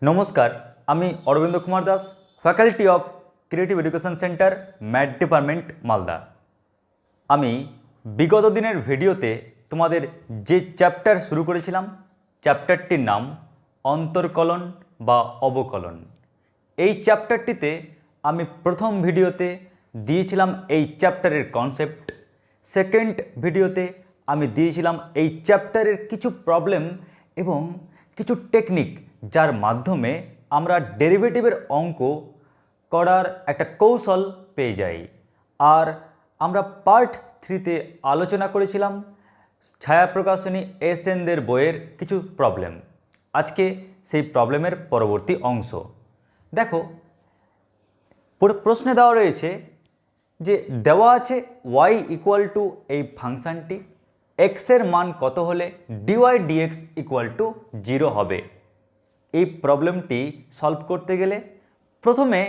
নমস্কার, আমি Arabinda Kumar Das, faculty of creative education centre, math department, Malda. আমি বিগত দিনের ভিডিওতে তোমাদের যে চ্যাপ্টার শুরু করেছিলাম, চ্যাপ্টারটির নাম অন্তর্কলন বা অবকলন। এই চ্যাপ্টারটিতে আমি প্রথম ভিডিওতে দিয়েছিলাম এই চ্যাপ্টারের কনসেপ্ট, সেকেন্ড ভিডিওতে আমি দিয়েছিলাম এই চ্যাপ্টারের কিছু প্রবলেম এবং কিছু টেকনিক, যার মাধ্যমে আমরা ডেরিভেটিভের অঙ্ক করার একটা কৌশল পেয়ে যাই। আর আমরা পার্ট 3তে আলোচনা করেছিলাম ছায়া প্রকাশনী এসএনদের বইয়ের কিছু প্রবলেম। আজকে সেই প্রবলেমের পরবর্তী অংশ। দেখো, প্রশ্নে দেওয়া রয়েছে যে দেওয়া আছে y ইকুয়াল টু এই ফাংশানটি, এক্সের মান কত হলে ডিওয়াই ডিএক্স ইকুয়াল টু 0 হবে। এই প্রবলেমটি সলভ করতে গেলে প্রথমে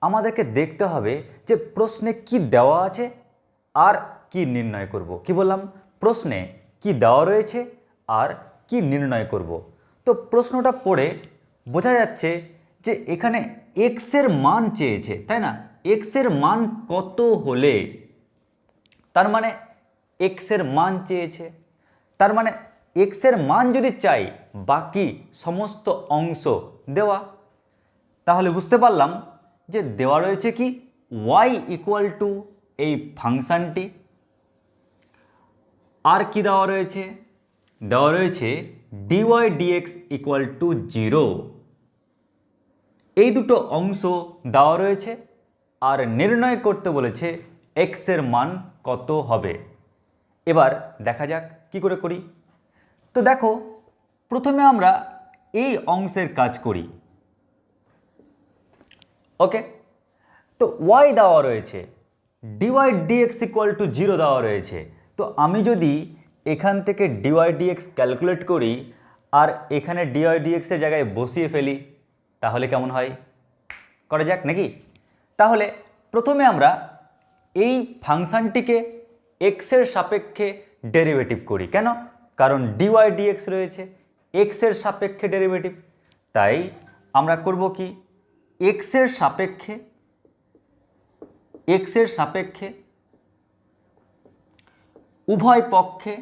আমাদেরকে দেখতে হবে যে প্রশ্নে কি দেওয়া আছে আর কি নির্ণয় করব। কি বললাম? প্রশ্নে কি দেওয়া রয়েছে আর কি নির্ণয় করব। তো প্রশ্নটা পড়ে বোঝা যাচ্ছে যে এখানে এক্সের মান চেয়েছে, তাই না? এক্সের মান কত হলে, তার মানে এক্সের মান চেয়েছে, তার মানে এক্সের মান যদি চাই, বাকি সমস্ত অংশ দেওয়া, তাহলে বুঝতে পারলাম যে দেওয়া রয়েছে কি y ইকুয়াল টু এই ফাংশানটি। আর কি দেওয়া রয়েছে? দেওয়া রয়েছে ডিওয়াই ডিএক্স ইকুয়াল টু 0। এই দুটো অংশ দেওয়া রয়েছে আর নির্ণয় করতে বলেছে এক্সের মান কত হবে। এবার দেখা যাক কি করে করি। তো দেখো, প্রথমে আমরা এই অংশের কাজ করি। ওকে, তো y দেওয়া রয়েছে, ডিওয়াই ডিএক্স ইকুয়াল টু 0 দেওয়া রয়েছে। তো আমি যদি এখান থেকে ডিওয়াই ডিএক্স ক্যালকুলেট করি আর এখানে ডিওয়াই ডিএক্সের জায়গায় বসিয়ে ফেলি, তাহলে কেমন হয়? করা যাক নাকি? তাহলে প্রথমে আমরা এই ফাংশানটিকে এক্সের সাপেক্ষে ডেরিভেটিভ করি। কেন? কারণ ডিওয়াই ডিএক্স রয়েছে, এক্সের সাপেক্ষে ডেরিভেটিভ। তাই আমরা করব কি, এক্সের সাপেক্ষে উভয় পক্ষে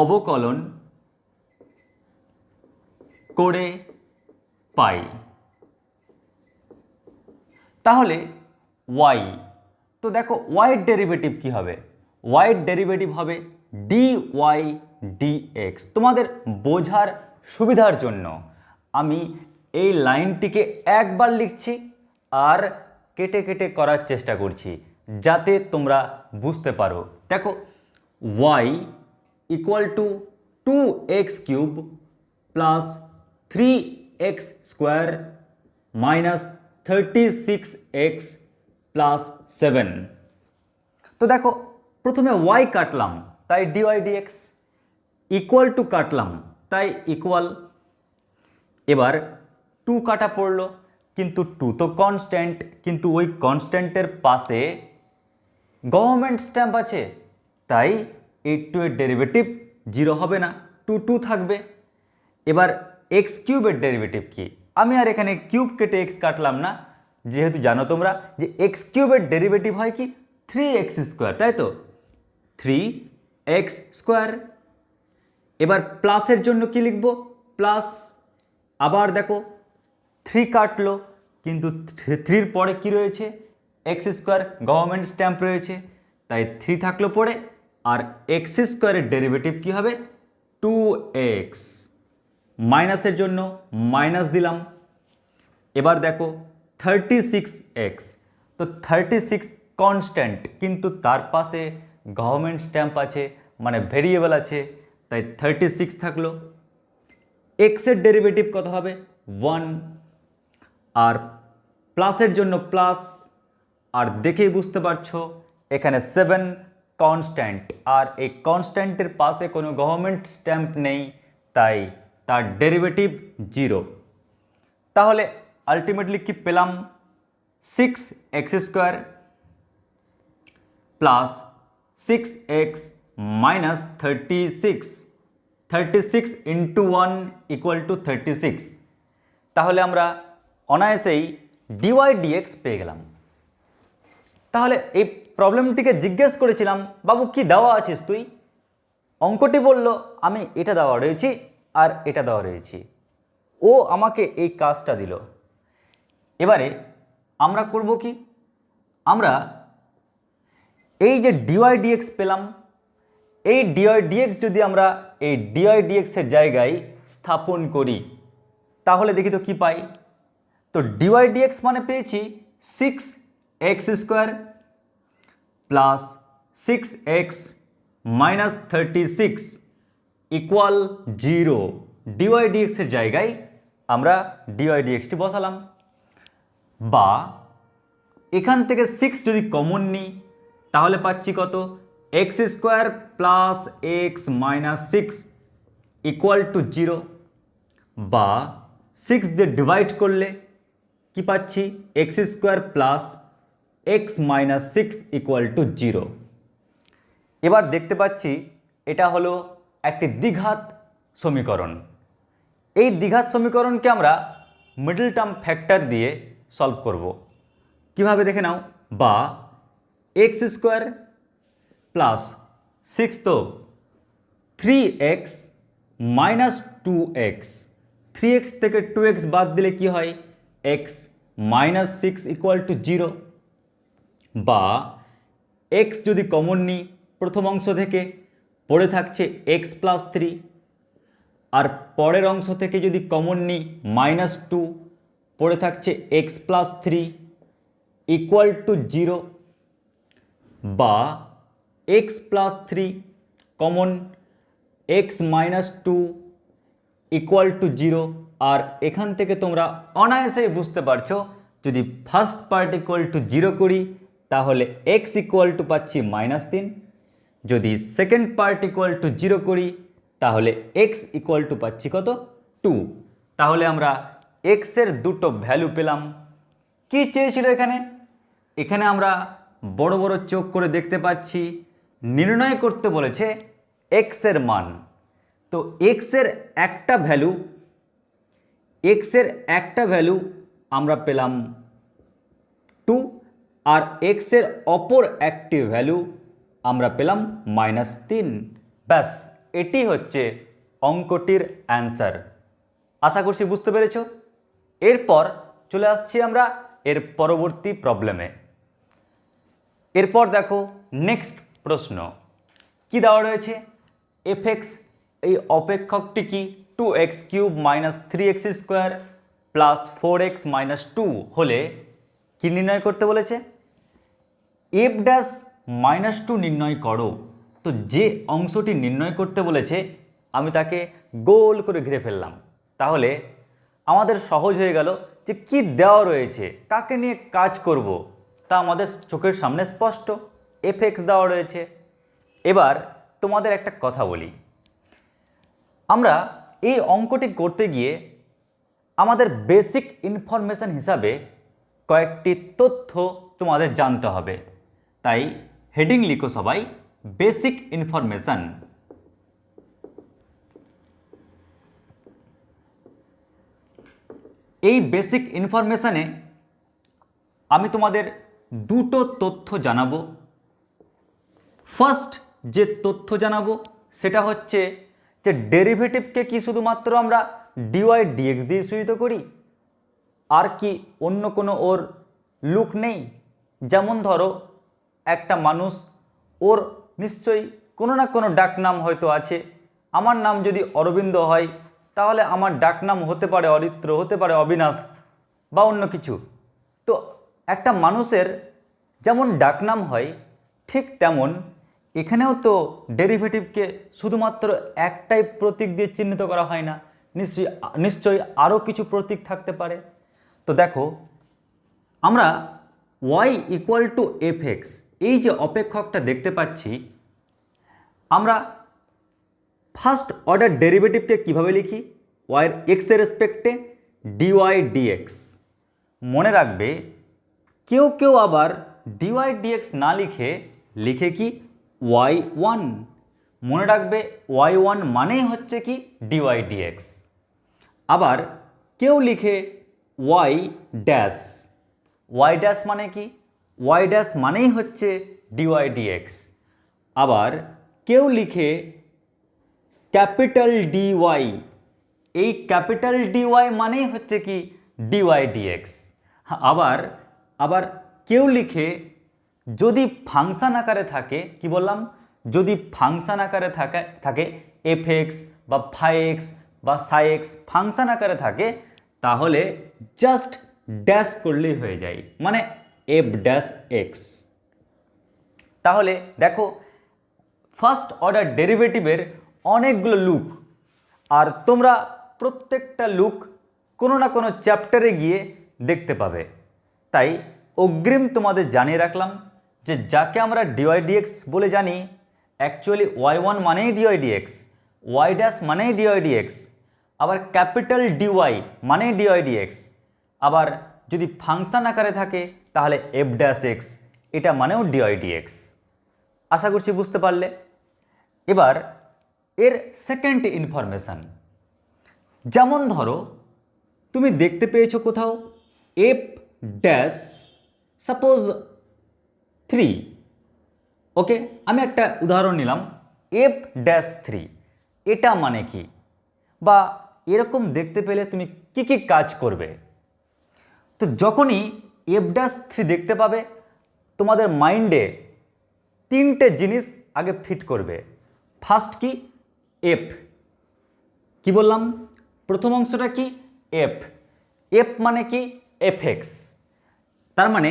অবকলন করে পাই। তাহলে y, তো দেখো y এর ডেরিভেটিভ কি হবে? y এর ডেরিভেটিভ হবে dy dx। তোমাদের বোঝার সুবিধার জন্য আমি এই লাইনটিকে একবার লিখছি আর কেটে কেটে করার চেষ্টা করছি, যাতে তোমরা বুঝতে পারো। দেখো, y equal to 2x cube plus 3x square minus 36x plus 7। তো দেখো, প্রথমে y কাটলাম, তাই ডিওয়াই ডিএক্স, ইকুয়াল টু কাটলাম, তাই ইকুয়াল। এবার 2 কাটা পড়লো, কিন্তু 2 তো কনস্ট্যান্ট, কিন্তু ওই কনস্ট্যান্টের পাশে গভর্নমেন্ট স্ট্যাম্প আছে, তাই এই 2 এর ডেরিভেটিভ 0 হবে না, 2 থাকবে। এবার এক্স কিউবের ডেরিভেটিভ কি? আমি আর এখানে কিউব কেটে এক্স কাটলাম না, যেহেতু জানো তোমরা যে এক্স কিউবের ডেরিভেটিভ হয় কি 3x স্কোয়ার, তাই তো? 3x square. এবার প্লাসের জন্য কি লিখব? প্লাস। আবার দেখো 3 কাটলো, কিন্তু 3-র পরে কি রয়েছে? এক্স স্কোয়ার, গভর্নমেন্ট স্ট্যাম্প রয়েছে, তাই 3 থাকলো পরে। আর এক্স স্কোয়ারের ডেরিভেটিভ কি হবে? 2x। মাইনাসের জন্য মাইনাস দিলাম। এবার দেখো 36x, তো 36 কনস্ট্যান্ট, কিন্তু তার পাশে গভর্নমেন্ট স্ট্যাম্প আছে, মানে ভেরিয়েবল আছে, তাই 36 থাকলো। এক্সের ডেরিভেটিভ কত হবে? 1। আর প্লাসের জন্য প্লাস, আর দেখেই বুঝতে পারছো এখানে 7 কনস্ট্যান্ট, আর এই কনস্ট্যান্টের পাশে কোনো গভর্নমেন্ট স্ট্যাম্প নেই, তাই তার ডেরিভেটিভ 0। তাহলে আলটিমেটলি কি পেলাম? 6x square plus 6x minus 36 36 into 1 equal to 36, তাহলে আমরা অনায়াসেই ডিওয়াই ডিএক্স পেয়ে গেলাম। তাহলে এই প্রবলেমটিকে জিজ্ঞেস করেছিলাম, বাবু কি দেওয়া আছিস তুই? অঙ্কটি বলল আমি এটা দেওয়া রয়েছি আর এটা দেওয়া রয়েছি, ও আমাকে এই কাজটা দিল। এবারে আমরা করব কি, আমরা এই যে ডিওয়াই ডিএক্স পেলাম, এই ডিওয়াই ডিএক্স যদি আমরা এই ডিওয়াই ডিএক্সের জায়গায় স্থাপন করি তাহলে দেখি তো কি পাই। তো ডিওয়াই ডিএক্স মানে পেয়েছি 6x² plus 6x minus 36 equal 0। D y ডিএক্সের জায়গায় আমরা ডিওয়াই ডিএক্সটি বসালাম, বা এখান থেকে 6 যদি কমন নিই তাহলে পাচ্ছি কত, x² plus x minus 6 equal to 0, বা 6 দিয়ে ডিভাইড করলে কি পাচ্ছি, x² plus x minus 6 equal to 0। এবার দেখতে পাচ্ছি এটা হলো একটি দ্বিঘাত সমীকরণ। এই দ্বিঘাত সমীকরণকে আমরা মিডল টার্ম ফ্যাক্টর দিয়ে সলভ করব। কিভাবে দেখে নাও, বা x² প্লাস 6 তো 3x মাইনাস 2x, 3x থেকে 2x বাদ দিলে কি হয়, x মাইনাস 6 ইকুয়াল টু 0, বা x যদি কমন নিই প্রথম অংশ থেকে পড়ে থাকছে x প্লাস 3, আর পরের অংশ থেকে যদি কমন নিই মাইনাস 2 পড়ে থাকছে x প্লাস 3 ইকুয়াল টু 0, বা x plus 3 common x minus 2 equal to 0। আর এখান থেকে তোমরা অনায়াসেই বুঝতে পারছো, যদি ফার্স্ট পার্ট ইকুয়াল টু 0 করি তাহলে x ইকুয়াল টু পাচ্ছি মাইনাস 3, যদি সেকেন্ড পার্ট ইকুয়াল টু 0 করি তাহলে x ইকুয়াল টু পাচ্ছি কত, 2। তাহলে আমরা x এর দুটো ভ্যালু পেলাম। কি চেয়েছিল এখানে, এখানে আমরা বড় বড় চোখ করে দেখতে পাচ্ছি নির্ণয় করতে বলেছে x এর মান। তো x এর একটা ভ্যালু আমরা পেলাম 2, আর x এর অপর একটি ভ্যালু আমরা পেলাম মাইনাস 3। ব্যাস, এটি হচ্ছে অঙ্কটির অ্যান্সার। আশা করছি বুঝতে পেরেছ। এরপর চলে আসছি আমরা এর পরবর্তী প্রবলেমে। এরপর দেখো নেক্সট প্রশ্ন কি দেওয়া রয়েছে, fx এই অপেক্ষকটি কি 2x³ minus 3x² plus 4x minus 2 হলে কি নির্ণয় করতে বলেছে, f ড্যাশ মাইনাস 2 নির্ণয় করো। তো যে অংশটি নির্ণয় করতে বলেছে আমি তাকে গোল করে ঘিরে ফেললাম, তাহলে আমাদের সহজ হয়ে গেল যে কি দেওয়া রয়েছে, কাকে নিয়ে কাজ করব তা আমাদের চোখের সামনে স্পষ্ট, fx দেওয়া রয়েছে। এবার তোমাদের একটা কথা বলি, আমরা এই অঙ্কটি করতে গিয়ে আমাদের বেসিক ইনফরমেশন হিসাবে কয়েকটি তথ্য তোমাদের জানতে হবে। তাই হেডিং লিখো সবাই, বেসিক ইনফরমেশন। এই বেসিক ইনফরমেশনে আমি তোমাদের দুটো তথ্য জানাবো। ফার্স্ট যে তথ্য জানাবো সেটা হচ্ছে যে ডেরিভেটিভকে কি শুধুমাত্র আমরা ডিওয়াই ডিএক্স দিয়ে সূচিত করি, আর কি অন্য কোনো ওর লুক নেই। যেমন ধরো একটা মানুষ, ওর নিশ্চয়ই কোনো না কোনো ডাকনাম হয়তো আছে। আমার নাম যদি অরবিন্দ হয় তাহলে আমার ডাকনাম হতে পারে অরিত্র, হতে পারে অবিনাশ বা অন্য কিছু। তো একটা মানুষের যেমন ডাকনাম হয় ঠিক তেমন এখানেও তো ডেরিভেটিভকে শুধুমাত্র একটাই প্রতীক দিয়ে চিহ্নিত করা হয় না, নিশ্চয়ই আরও কিছু প্রতীক থাকতে পারে। তো দেখো আমরা y ইকুয়াল টু fx এই যে অপেক্ষকটা দেখতে পাচ্ছি, আমরা ফার্স্ট অর্ডার ডেরিভেটিভকে কিভাবে লিখি, y এর x এর রেসপেক্টে dy dx। মনে রাখবে কেউ কেউ আবার dy dx না লিখে লিখে কি y1, মনে রাখবে y1 মানেই হচ্ছে কি dy dx। আবার কেউ লিখে y ড্যাশ, y ড্যাশ মানে কি, y ড্যাশ মানেই হচ্ছে dy dx। আবার কেউ লিখে ক্যাপিটাল dy, এই ক্যাপিটাল dy মানেই হচ্ছে কি dy dx। আবার আবার কেউ লিখে যদি ফাংশন আকারে থাকে, কি বললাম, যদি ফাংশন আকারে থাকে fx বা phi-x বা psi-x ফাংশন আকারে থাকে, তাহলে জাস্ট ড্যাশ করলেই হয়ে যায়, মানে f ড্যাশ x। তাহলে দেখো ফার্স্ট অর্ডার ডেরিভেটিভের অনেকগুলো লুক, আর তোমরা প্রত্যেকটা লুক কোনো না কোনো চ্যাপ্টারে গিয়ে দেখতে পাবে। তাই অগ্রিম তোমাদের জানিয়ে রাখলাম যে যাকে আমরা dy dx বলে জানি, অ্যাকচুয়ালি y1 মানেই dy dx, y ড্যাশ মানেই dy dx, আবার ক্যাপিটাল dy মানেই dy dx, আবার যদি ফাংশন আকারে থাকে তাহলে f ড্যাশ x, এটা মানেও dy dx। আশা করছি বুঝতে পারলে। এবার এর সেকেন্ড ইনফরমেশান, যেমন ধরো তুমি দেখতে পেয়েছো কোথাও f ড্যাশ সাপোজ 3, ওকে, আমি একটা উদাহরণ নিলাম f ড্যাশ 3, এটা মানে কি, বা এরকম দেখতে পেলে তুমি কি কি কাজ করবে। তো যখনই f ড্যাশ 3 দেখতে পাবে, তোমাদের মাইন্ডে তিনটে জিনিস আগে ফিট করবে। ফার্স্ট কি, f, কি বললাম, প্রথম অংশটা কি f, f মানে কি fx, তার মানে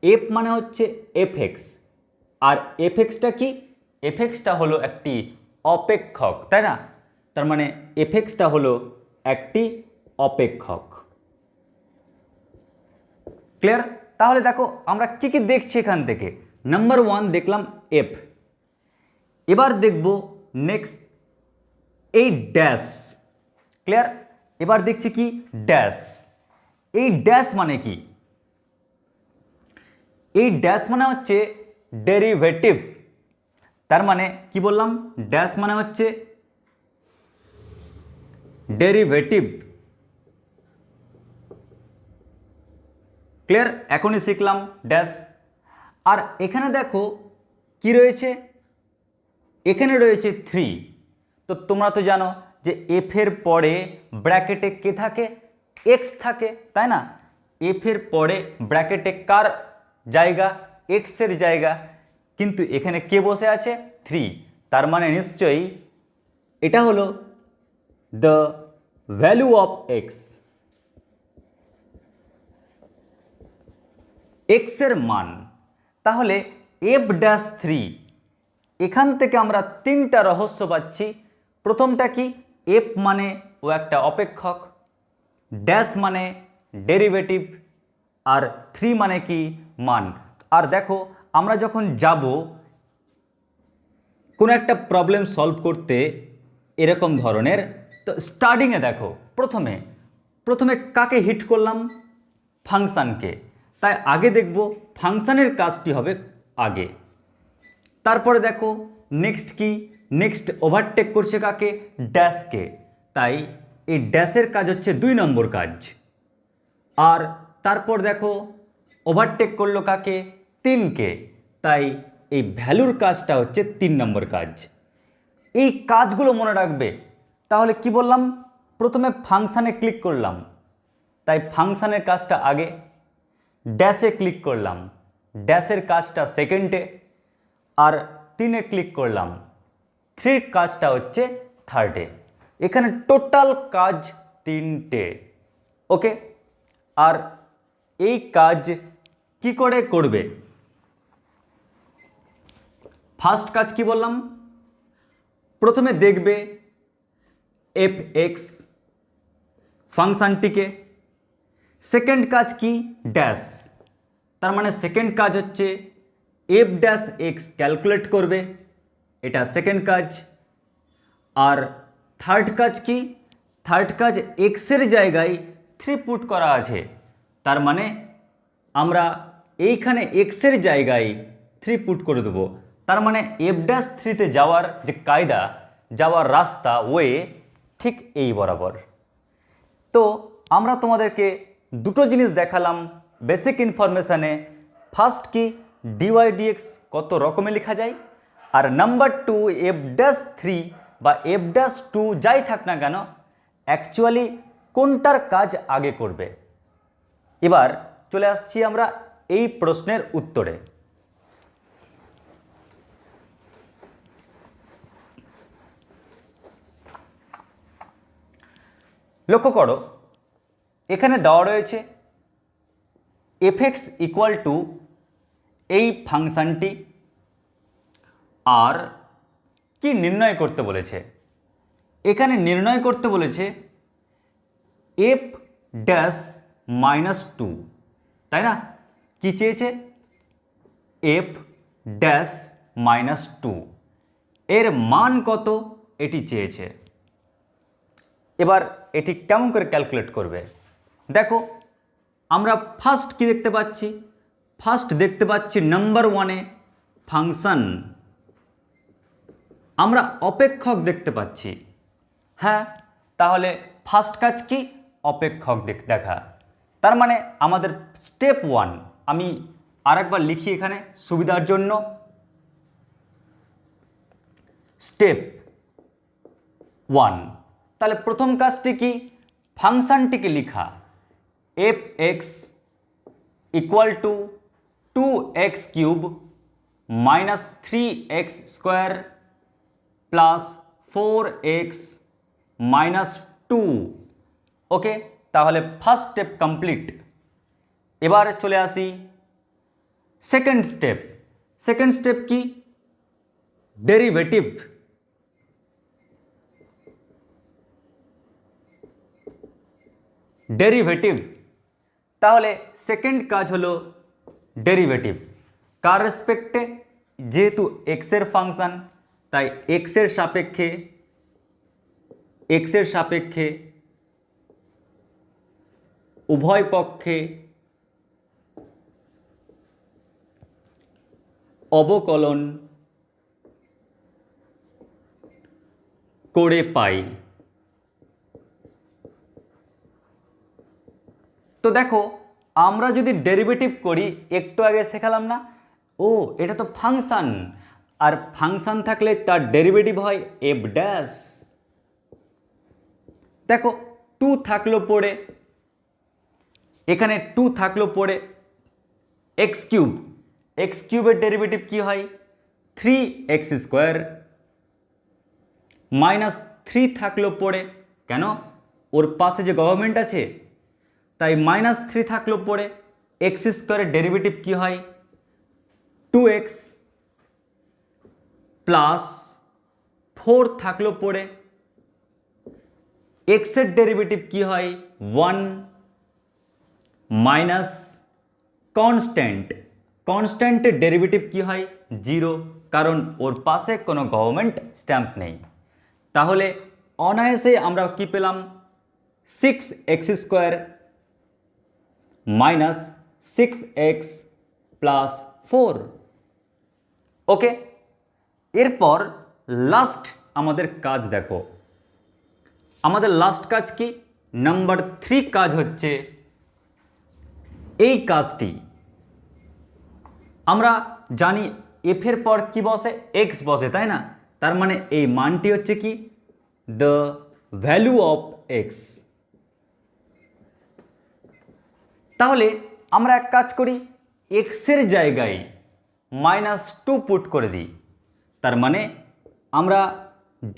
f মানে হচ্ছে fx, আর fxটা কি, fxটা হলো একটি অপেক্ষক, তাই না, তার মানে fxটা হলো একটি অপেক্ষক। ক্লিয়ার? তাহলে দেখো আমরা কি কি দেখছি এখান থেকে। নাম্বার 1 দেখলাম f, এবার দেখব নেক্সট এই ড্যাশ। ক্লিয়ার? এবার দেখছি কি ড্যাশ। এই ড্যাশ মানে কি, এই ড্যাশ মানে হচ্ছে ডেরিভেটিভ, তার মানে কি বললাম, ড্যাশ মানে হচ্ছে ডেরিভেটিভ। ক্লিয়ার? এখনই শিখলাম ড্যাশ। আর এখানে দেখো কি রয়েছে, এখানে রয়েছে 3। তো তোমরা তো জানো যে f এর পরে ব্র্যাকেটে কে থাকে, x থাকে, তাই না। f এর পরে ব্র্যাকেটে কার জায়গা, x এর জায়গা, কিন্তু এখানে কে বসে আছে 3, তার মানে নিশ্চয়ই এটা হলো the value of x, x এর মান। তাহলে f ড্যাশ 3, এখান থেকে আমরা তিনটা রহস্য পাচ্ছি। প্রথমটা কি, f মানে ও একটা অপেক্ষক, ড্যাশ মানে ডেরিভেটিভ, আর 3 মানে কি মান। আর দেখো আমরা যখন যাব কোনো একটা প্রবলেম সলভ করতে এরকম ধরনের, তো স্টার্টিংয়ে দেখো প্রথমে কাকে হিট করলাম, ফাংশানকে। তাই আগে দেখব ফাংশানের কাজটি হবে আগে, তারপরে দেখো নেক্সট কি, নেক্সট ওভারটেক করছে কাকে, ড্যাশকে। তাই এই ড্যাশের কাজ হচ্ছে 2 নম্বর কাজ। আর তারপর দেখো ওভারটেক করলো কাকে, 3কে, তাই এই ভ্যালুর কাজটা হচ্ছে 3 নম্বর কাজ। এই কাজগুলো মনে রাখবে। তাহলে কি বললাম, প্রথমে ফাংশানে ক্লিক করলাম, তাই ফাংশানের কাজটা আগে, ড্যাশে ক্লিক করলাম, ড্যাশের কাজটা সেকেন্ডে, আর 3-এ ক্লিক করলাম, 3 কাজটা হচ্ছে থার্ডে। এখানে টোটাল কাজ 3টে, ওকে। আর এই কাজ কি করে করবে, ফার্স্ট কাজ কি বললাম, প্রথমে দেখবে fx ফাংশনটিকে। সেকেন্ড কাজ কি, ড্যাশ, তার মানে সেকেন্ড কাজ হচ্ছে f ড্যাশ x ক্যালকুলেট করবে, এটা সেকেন্ড কাজ। আর থার্ড কাজ কি, থার্ড কাজ x এর জায়গায় 3 পুট করা আছে, তার মানে আমরা এইখানে x এর জায়গায় 3 পুট করে দেবো, তার মানে f'3তে যাওয়ার যে কায়দা, যাওয়ার রাস্তা, ওয়ে ঠিক এই বরাবর। তো আমরা তোমাদেরকে দুটো জিনিস দেখালাম বেসিক ইনফরমেশানে। ফার্স্ট কি dy/dx কত রকমে লেখা যায়, আর নাম্বার 2 f'3 বা f'2 যাই থাক না কেন অ্যাকচুয়ালি কোনটার কাজ আগে করবে। এবার চলে আসছি আমরা এই প্রশ্নের উত্তরে। লক্ষ্য করো, এখানে দেওয়া রয়েছে fx ইকুয়াল টু এই ফাংশনটি, আর কি নির্ণয় করতে বলেছে, এখানে নির্ণয় করতে বলেছে f'-2, তাই না? কি চেয়েছে? f'-2 এর মান কত এটি চেয়েছে। এবার এটি কেমন করে ক্যালকুলেট করবে? দেখো, আমরা ফার্স্ট কি দেখতে পাচ্ছি? ফার্স্ট দেখতে পাচ্ছি নাম্বার 1-এ ফাংশন, আমরা অপেক্ষক দেখতে পাচ্ছি। হ্যাঁ, তাহলে ফার্স্ট কাজ কি? অপেক্ষক দেখা। তার মানে আমাদের স্টেপ 1, আমি আরেকবার লিখি এখানে সুবিধার জন্য। স্টেপ 1, তাহলে প্রথম কাজটি কি? ফাংশনটিকে লিখা, fx equal to 2x³ minus 3x² plus 4x minus 2। ওকে, তাহলে ফার্স্ট স্টেপ কমপ্লিট। এবার চলে আসি সেকেন্ড স্টেপ। সেকেন্ড স্টেপ কি? ডেরিভেটিভ। ডেরিভেটিভ, তাহলে সেকেন্ড কাজ হলো ডেরিভেটিভ। কার রেসপেক্টে? যেহেতু এক্সের ফাংশন, তাই এক্সের সাপেক্ষে উভয় পক্ষে অবকলন করে পাই। তো দেখো, আমরা যদি ডেরিভেটিভ করি, একটু আগে শেখালাম না, ও এটা তো ফাংশন, আর ফাংশন থাকলে তার ডেরিভেটিভ হয় f'। দেখো 2 থাকলো পড়ে, এখানে 2 থাকলো পড়ে x³ এর ডেরিভেটিভ কি হয়? 3x² মাইনাস 3 থাকলো পড়ে, কেন? ওর পাশে যে গভর্নমেন্ট আছে, তাই মাইনাস 3 থাকলো পড়ে। x² এর ডেরিভেটিভ কি হয়? 2x প্লাস 4 থাকলো পড়ে, x এর ডেরিভেটিভ কি হয়? 1 মাইনাস কনস্ট্যান্টের ডেরিভেটিভ কি হয়? 0, কারণ ওর পাশে কোনো গভর্নমেন্ট স্ট্যাম্প নেই। তাহলে অনায়াসে আমরা কি পেলাম? 6x² minus 6x plus 4। ওকে, এরপর লাস্ট আমাদের কাজ দেখো। আমাদের লাস্ট কাজ কি? নাম্বার 3 কাজ হচ্ছে এই কাজটি। আমরা জানি f এর পর কি বসে? x বসে, তাই না? তার মানে এই মানটি হচ্ছে কি? The value of x। তাহলে আমরা এক কাজ করি, x এর জায়গায় -2 পুট করে দিই। তার মানে আমরা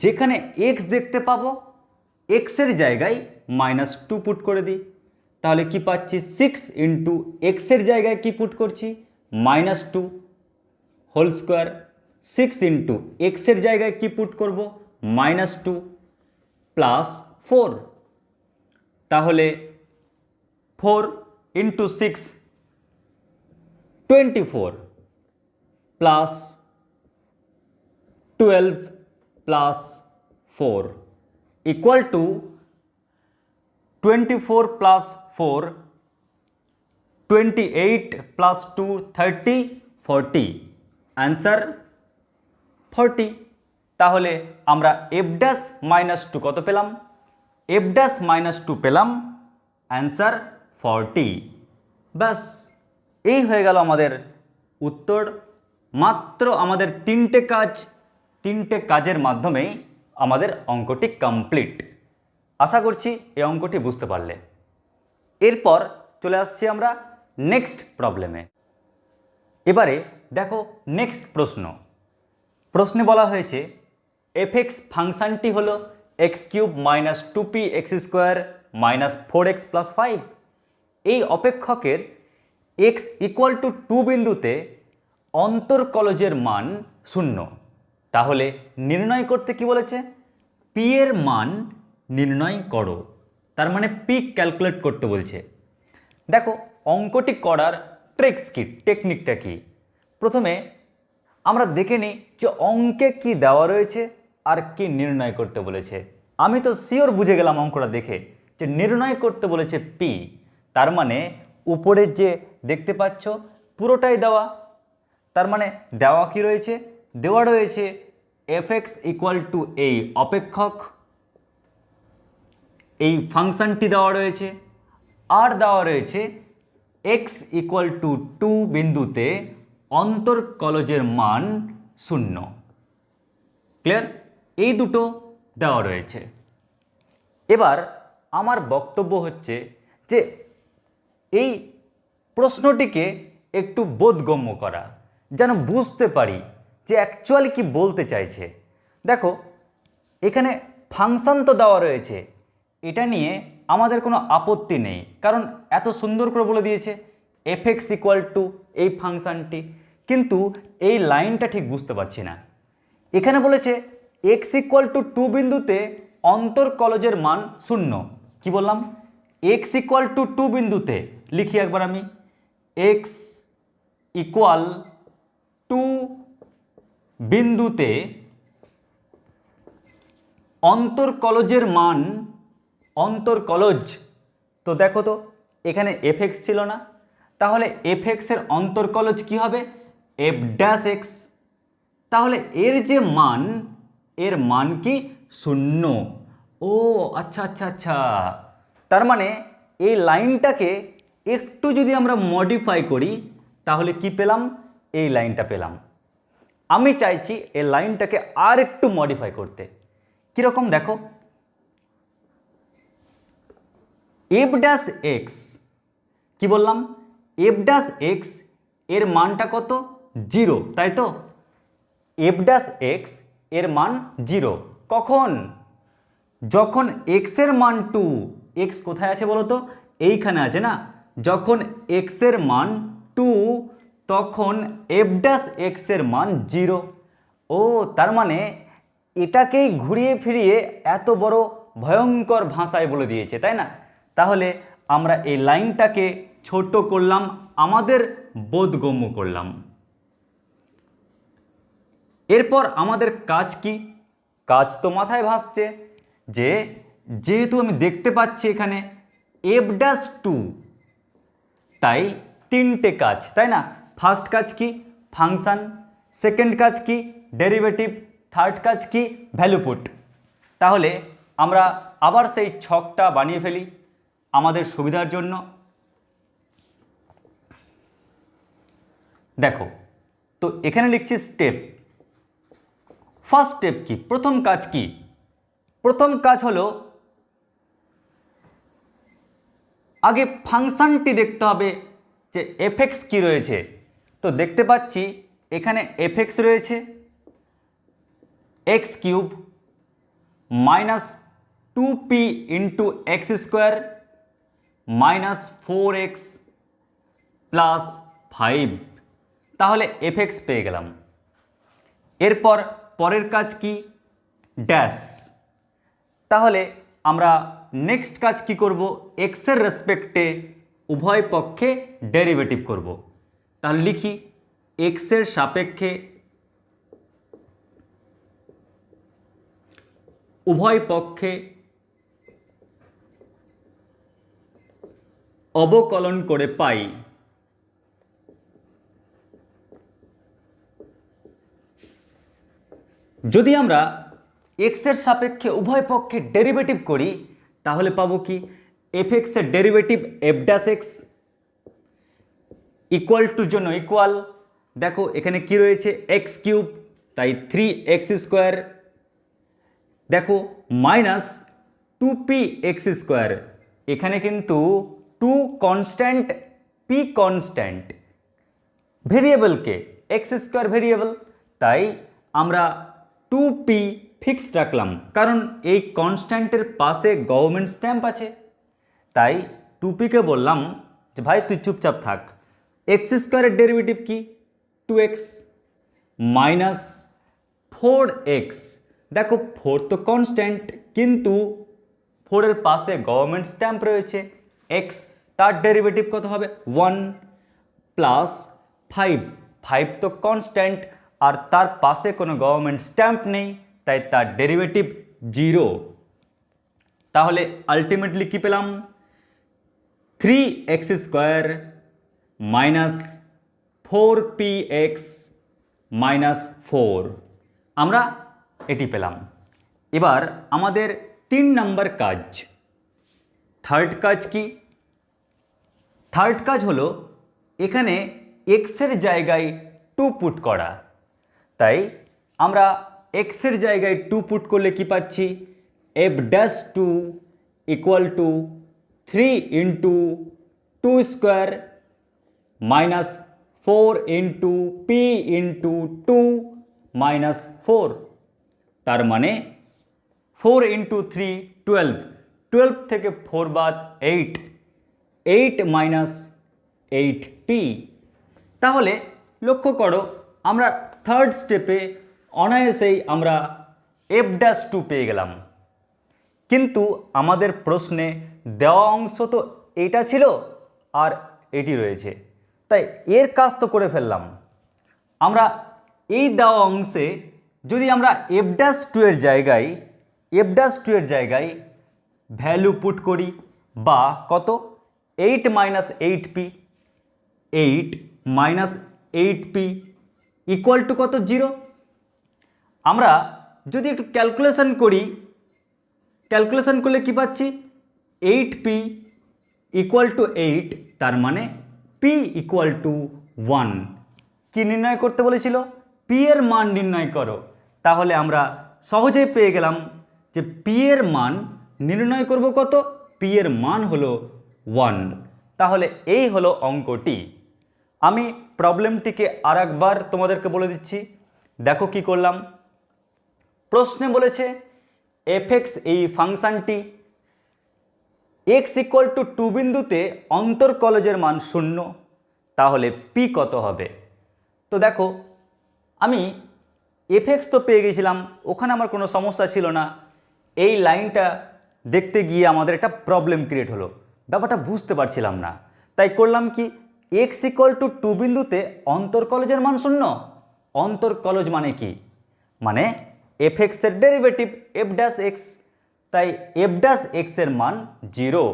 যেখানে x দেখতে পাবো, x এর জায়গায় -2 পুট করে দিই। তাহলে কি পাচ্ছি? 6 ইন্টু x এর জায়গায় কি পুট করছি? -2 হোল স্কোয়ার। 6 ইন্টু x এর জায়গায় কি পুট করব? -2 প্লাস 4। তাহলে 4 into 6 24 plus 12 plus 4 equal to 24 plus 4 28 plus 2 30 40। Answer 40। তাহলে আমরা এফ ড্যাশ মাইনাস টু কত পেলাম? এফ ড্যাশ মাইনাস টু পেলাম, অ্যান্সার 40। ব্যাস, এই হয়ে গেল আমাদের উত্তর। মাত্র আমাদের তিনটে কাজের মাধ্যমেই আমাদের অঙ্কটি কমপ্লিট। আশা করছি এই অঙ্কটি বুঝতে পারলে। এরপর চলে আসছি আমরা নেক্সট প্রবলেমে। এবারে দেখো নেক্সট প্রশ্নে বলা হয়েছে এফ এক্স ফাংশানটি হলো x cube minus two p x square minus four x plus five. এই অপেক্ষকের এক্স ইকুয়াল টু টু বিন্দুতে অন্তর্কলজের মান 0। তাহলে নির্ণয় করতে কি বলেছে? পি এর মান নির্ণয় করো, তার মানে পি ক্যালকুলেট করতে বলছে। দেখো অঙ্কটি করার ট্রিক্স কি, টেকনিকটা কি। প্রথমে আমরা দেখে নিই যে অঙ্কে কি দেওয়া রয়েছে আর কি নির্ণয় করতে বলেছে। আমি তো শিওর বুঝে গেলাম অঙ্কটা দেখে যে নির্ণয় করতে বলেছে পি, তার মানে উপরে যে দেখতে পাচ্ছ পুরোটাই দেওয়া। তার মানে দেওয়া কি রয়েছে? দেওয়া রয়েছে এফ এক্স ইকুয়াল টু এই অপেক্ষক, এই ফাংশনটি দেওয়া রয়েছে, আর দেওয়া রয়েছে এক্স ইকুয়াল টু টু বিন্দুতে অন্তর্কলজের মান 0। ক্লিয়ার? এই দুটো দেওয়া রয়েছে। এবার আমার বক্তব্য হচ্ছে যে এই প্রশ্নটিকে একটু বোধগম্য করা, যেন বুঝতে পারি যে অ্যাকচুয়ালি কি বলতে চাইছে। দেখো এখানে ফাংশন তো দেওয়া রয়েছে, এটা নিয়ে আমাদের কোনো আপত্তি নেই, কারণ এত সুন্দর করে বলে দিয়েছে এফ এক্স ইকুয়াল টু এই ফাংশনটি। কিন্তু এই লাইনটা ঠিক বুঝতে পারছি না। এখানে বলেছে এক্স ইকুয়াল টু টু বিন্দুতে অন্তর্কলজের মান 0। কি বললাম? এক্স ইকুয়াল টু টু বিন্দুতে লিখি একবার আমি, এক্স ইকুয়াল টু বিন্দুতে অন্তর্কলজের মান, অন্তর্কলজ, তো দেখো তো এখানে এফ এক্স ছিল না, তাহলে এফ এক্সের অন্তর্কলজ কি হবে? F dash x. তাহলে এর যে মান, এর মান কি 0। ও আচ্ছা আচ্ছা আচ্ছা, তার মানে এই লাইনটাকে একটু যদি আমরা মডিফাই করি তাহলে কি পেলাম? এই লাইনটা পেলাম। আমি চাইছি এই লাইনটাকে আর একটু মডিফাই করতে। কীরকম দেখো, এফ ড্যাশ এক্স, কি বললাম? এফ ড্যাশ এক্স এর মানটা কত? 0, তাই তো? এফ ড্যাশ এক্স এর মান 0 কখন? যখন এক্স এর মান 2, এক্স কোথায় আছে বলো তো? এইখানে আছে না। যখন এক্স এর মান 2 তখন এফ ড্যাশ এক্স এর মান 0। ও তার মানে এটাকেই ঘুরিয়ে ফিরিয়ে এত বড় ভয়ঙ্কর ভাষায় বলে দিয়েছে, তাই না? তাহলে আমরা এই লাইনটাকে ছোট করলাম, আমাদের বোধগম্য করলাম। এরপর আমাদের কাজ কি? কাজ তো মাথায় ভাসছে যে যেহেতু আমি দেখতে পাচ্ছি এখানে এফ ড্যাশ 2, তাই তিনটে কাজ, তাই না? ফার্স্ট কাজ কি? ফাংশন। সেকেন্ড কাজ কি? ডেরিভেটিভ। থার্ড কাজ কি? Value put. তাহলে আমরা আবার সেই ছকটা বানিয়ে ফেলি আমাদের সুবিধার জন্য। দেখো তো এখানে লিখছি স্টেপ। ফার্স্ট স্টেপ কি? প্রথম কাজ কি? প্রথম কাজ হলো আগে ফাংশনটি দেখতে হবে যে এফ এক্স কী রয়েছে। তো দেখতে পাচ্ছি এখানে এফ এক্স রয়েছে x cube minus 2p into x square minus 4x plus 5। তাহলে এফ এক্স পেয়ে গেলাম। এরপর পরের কাজ কি? ড্যাশ। তাহলে আমরা নেক্সট কাজ কি করব? এক্সের রেসপেক্টে উভয় পক্ষে ডেরিভেটিভ করব। তাহলে লিখি এক্সের সাপেক্ষে উভয় পক্ষে অবকলন করে পাই যদি আমরা এক্সের সাপেক্ষে উভয় পক্ষে ডেরিভেটিভ করি তাহলে পাবো কি এফ এক্সের derivative f dash x equal টুর জন্য ইকুয়াল, দেখো এখানে কি রয়েছে এক্স কিউব, তাই 3x স্কোয়ার, দেখো মাইনাস 2p এক্স স্কোয়ার, এখানে কিন্তু 2 কনস্ট্যান্ট, p কনস্ট্যান্ট, ভেরিয়েবলকে এক্স স্কোয়ার ভেরিয়েবল, তাই আমরা 2p ফিক্সড রাখলাম, কারণ এই কনস্ট্যান্টের পাশে গভর্নমেন্ট স্ট্যাম্প আছে, তাই 2pকে বললাম যে ভাই তুই চুপচাপ থাক। এক্স স্কোয়ারের ডেরিভেটিভ কি 2x মাইনাস 4x, দেখো 4 তো কনস্ট্যান্ট কিন্তু 4 এর পাশে গভর্নমেন্ট স্ট্যাম্প রয়েছে x, তার ডেরিভেটিভ কত হবে 1 প্লাস 5 তো কনস্ট্যান্ট আর তার পাশে কোনো গভর্নমেন্ট স্ট্যাম্প নেই, তাই তার ডেরিভেটিভ 0। তাহলে আলটিমেটলি কি পেলাম 3x square minus 4px minus 4, আমরা এটি পেলাম। এবার আমাদের 3 নম্বর কাজ, থার্ড কাজ কি? থার্ড কাজ হলো এখানে এক্সের জায়গায় 2 পুট করা, তাই আমরা এক্সের জায়গায় 2 পুট করলে কি পাচ্ছি F dash 2 equal to 3 into 2 square minus 4 into P into 2 minus 4, তার মানে 4 ইন্টু 3 12, 12 থেকে 4 বাদ 8 মাইনাস 8p। তাহলে লক্ষ্য করো আমরা থার্ড স্টেপে অনায়াসেই আমরা এফ ড্যাশ 2 পেয়ে গেলাম, কিন্তু আমাদের প্রশ্নে দেওয়া অংশ তো এইটা ছিল আর এটি রয়েছে, তাই এর কাজ তো করে ফেললাম। আমরা এই দেওয়া অংশে যদি আমরা এফ ড্যাশ 2 এর জায়গায় ভ্যালু পুট করি বা কত 8 মাইনাস 8p ইকুয়াল টু কত 0। আমরা যদি একটু ক্যালকুলেশন করলে কি পাচ্ছি 8p ইকুয়াল টু 8, তার মানে p ইকুয়াল টু 1। কি নির্ণয় করতে বলেছিল p এর মান নির্ণয় করো, তাহলে আমরা সহজেই পেয়ে গেলাম যে p এর মান নির্ণয় করব কত, p এর মান হলো 1। তাহলে এই হলো অঙ্কটি। আমি প্রবলেমটিকে আরেকবার তোমাদেরকে বলে দিচ্ছি, দেখো কি করলাম। প্রশ্নে বলেছে fx এই ফাংশনটি x ইকুয়াল টু 2 বিন্দুতে অন্তর্কলজের মান 0, তাহলে p কত হবে। তো দেখো আমি fx তো পেয়ে গেছিলাম, ওখানে আমার কোনো সমস্যা ছিল না, এই লাইনটা দেখতে গিয়ে আমাদের একটা প্রবলেম ক্রিয়েট হলো, ব্যাপারটা বুঝতে পারছিলাম না, তাই করলাম কি x ইকুয়াল টু 2 বিন্দুতে অন্তর্কলজের মান 0, অন্তর্কলজ মানে কি, মানে fx এর ডেরিভেটিভ f ড্যাশ x, তাই f ড্যাশ x এর মান 0।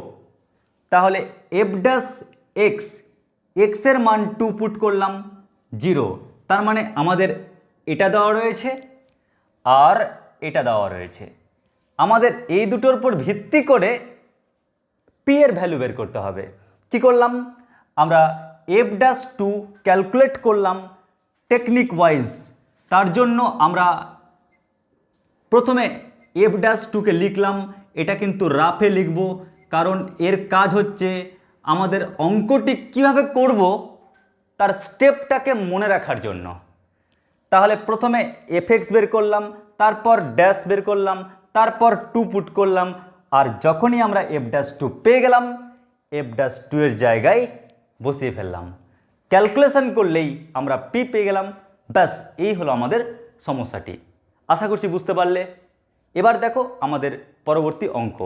তাহলে f ড্যাশ x এর মান 2 পুট করলাম 0, তার মানে আমাদের এটা দেওয়া রয়েছে আর এটা দেওয়া রয়েছে, আমাদের এই দুটোর উপর ভিত্তি করে p এর ভ্যালু বের করতে হবে। কি করলাম আমরা f ড্যাশ 2 ক্যালকুলেট করলাম টেকনিক ওয়াইজ, তার জন্য আমরা প্রথমে এফ ড্যাশ 2কে লিখলাম, এটা কিন্তু রাফে লিখব, কারণ এর কাজ হচ্ছে আমাদের অঙ্কটি কিভাবে করব তার স্টেপটাকে মনে রাখার জন্য। তাহলে প্রথমে fx বের করলাম, তারপর ড্যাশ বের করলাম, তারপর 2 পুট করলাম, আর যখনই আমরা এফ ড্যাশ 2 পেয়ে গেলাম এফ ড্যাশ 2 এর জায়গায় বসিয়ে ফেললাম, ক্যালকুলেশন করলেই আমরা p পেয়ে গেলাম। ব্যাস এই হলো আমাদের সমস্যাটি, আশা করছি বুঝতে পারলে। এবার দেখো আমাদের পরবর্তী অঙ্ক।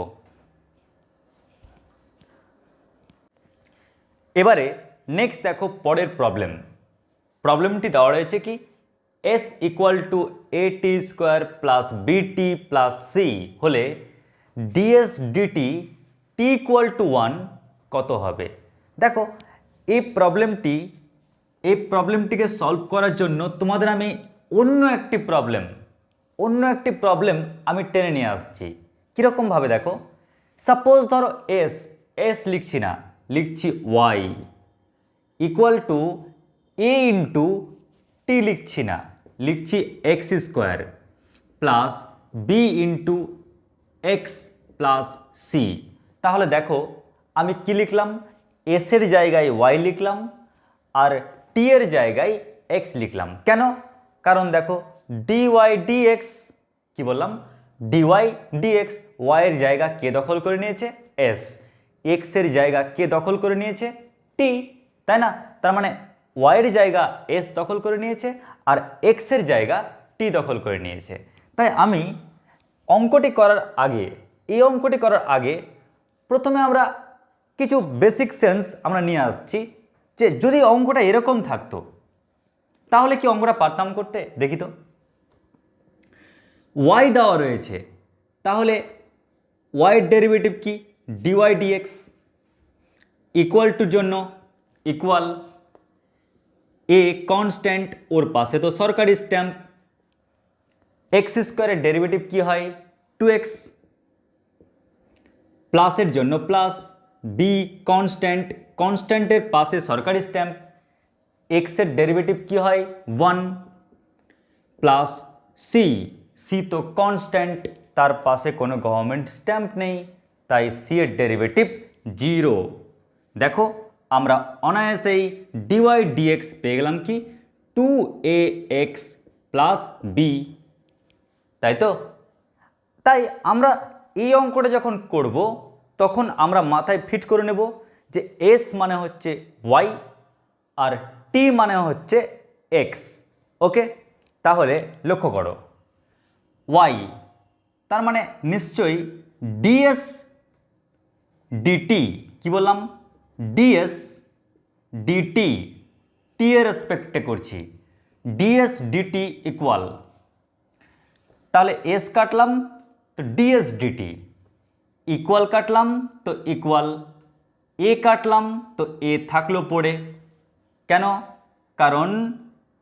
এবারে নেক্সট দেখো পরের প্রবলেমটি দেওয়া রয়েছে কি s equal to at square plus বিটি প্লাস সি হলে ds dt t equal to 1 কত হবে। দেখো এই প্রবলেমটিকে সলভ করার জন্য তোমাদের আমি অন্য একটি প্রবলেম অন্য একটি প্রবলেম আমি টেনে নিয়ে আসছি। কীরকমভাবে দেখো, সাপোজ ধরো এস এস লিখছি না, লিখছি y equal to a into t, লিখছি না, লিখছি x square plus b into x plus c. তাহলে দেখো আমি কি লিখলাম, এসের জায়গায় ওয়াই লিখলাম আর টি এর জায়গায় এক্স লিখলাম। কেন? কারণ দেখো ডিওয়াই ডিএক্স, কি বললাম, ডিওয়াই ডিএক্স, ওয়াইয়ের জায়গা কে দখল করে নিয়েছে, এস, এক্সের জায়গা কে দখল করে নিয়েছে, টি, তাই না? তার মানে ওয়াইয়ের জায়গা এস দখল করে নিয়েছে আর এক্সের জায়গা টি দখল করে নিয়েছে। তাই আমি অঙ্কটি করার আগে, এই অঙ্কটি করার আগে প্রথমে আমরা কিছু বেসিক সেন্স আমরা নিয়ে আসছি যে যদি অঙ্কটা এরকম থাকতো তাহলে কি অঙ্কটা পারতাম করতে। দেখি তো, ওয়াই দেওয়া রয়েছে, তাহলে ওয়াইয়ের ডেরিভেটিভ কি, ডিওয়াই ডিএক্স, ইকুয়াল টুর জন্য ইকুয়াল, এ কনস্ট্যান্ট, ওর পাশে তো সরকারি স্ট্যাম্প, এক্স স্কোয়ারের ডেরিভেটিভ কি হয়, 2x, প্লাসের জন্য প্লাস, বি কনস্ট্যান্ট, কনস্ট্যান্টের পাশে সরকারি স্ট্যাম্প, এক্সের ডেরিভেটিভ কি হয় 1, প্লাস সি, সি তো কনস্ট্যান্ট, তার পাশে কোনো গভর্নমেন্ট স্ট্যাম্প নেই, তাই সি এর ডেরিভেটিভ 0। দেখো আমরা অনায়াসেই ডিওয়াই ডিএক্স পেয়ে গেলাম কি 2ax প্লাস বি, তাই তো? তাই আমরা এই অঙ্কটা যখন করব তখন আমরা মাথায় ফিট করে নেব যে এস মানে হচ্ছে ওয়াই আর টি মানে হচ্ছে এক্স। ওকে, তাহলে লক্ষ্য করো, ওয়াই তার মানে নিশ্চয়ই ডিএস ডিটি, কি বললাম, ডিএস ডিটি, টি এর রেসপেক্টে করছি, ডিএস ডিটি ইকুয়াল, তাহলে এস কাটলাম তো ডিএস ডিটি, ইকুয়াল কাটলাম তো ইকুয়াল, এ কাটলাম তো এ থাকলো পড়ে। কেন? কারণ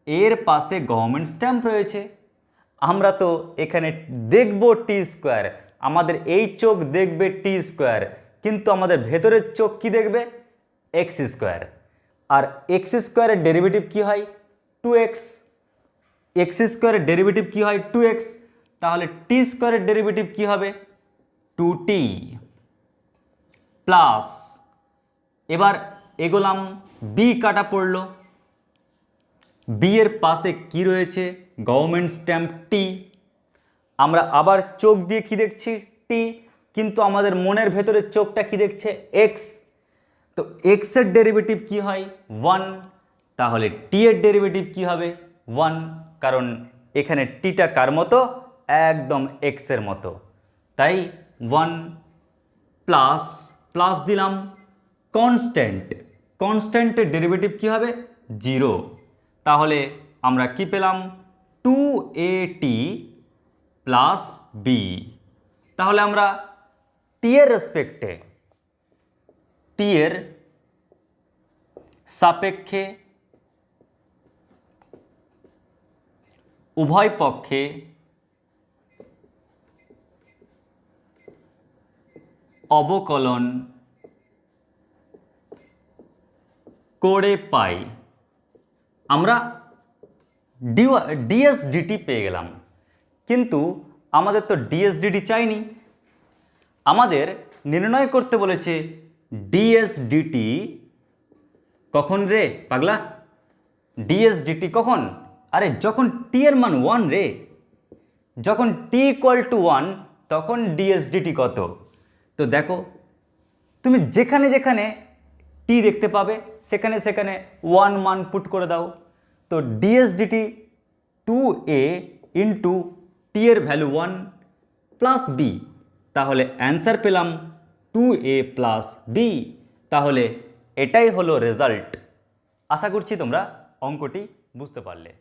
এর পাশে গভর্নমেন্ট স্ট্যাম্প রয়েছে। আমরা তো এখানে দেখব টি স্কোয়ার, আমাদের এই চোখ দেখবে টি স্কোয়ার, কিন্তু আমাদের ভেতরের চোখ কি দেখবে, এক্স স্কোয়ার। আর এক্স স্কোয়ারের ডেরিভেটিভ কি হয় 2x, এক্স স্কোয়ারের ডেরিভেটিভ কি হয় 2x, তাহলে টি স্কোয়ারের ডেরিভেটিভ কি হবে 2t প্লাস, এবার এগোলাম, বি কাটা পড়লো, বি এর পাশে কি রয়েছে, গভর্নমেন্ট স্ট্যাম্প টি, আমরা আবার চোখ দিয়ে কি দেখছি টি, কিন্তু আমাদের মনের ভেতরের চোখটা কি দেখছে এক্স, তো এক্স এর ডেরিভেটিভ কি হয় 1, তাহলে টি এর ডেরিভেটিভ কি হবে 1, কারণ এখানে টিটা কার মতো, একদম এক্স এর মতো, তাই 1 প্লাস, প্লাস দিলাম কনস্ট্যান্ট, কনস্ট্যান্টের ডেরিভেটিভ কি হবে 0, তাহলে আমরা কি পেলাম 2at প্লাস বি। তাহলে আমরা টি এর রেসপেক্টে, টি এর সাপেক্ষে উভয় পক্ষে অবকলন করে পাই, আমরা ডিএস ডিটি পেয়ে গেলাম। কিন্তু আমাদের তো ডিএস ডিটি চাইনি, আমাদের নির্ণয় করতে বলেছে ডিএস ডিটি কখন রে পাগলা, ডিএস ডিটি কখন, আরে যখন টি এর মান 1 রে, যখন টি ইকুয়াল টু 1 তখন ডিএস ডিটি কত। তো দেখো তুমি যেখানে যেখানে টি দেখতে পাবে সেখানে সেখানে 1 মান পুট করে দাও, তো DS DT 2a into T এর ভ্যালু 1 প্লাস বি, তাহলে অ্যান্সার পেলাম 2a প্লাস বি। তাহলে এটাই হলো রেজাল্ট। আশা করছি তোমরা অঙ্কটি বুঝতে পারলে।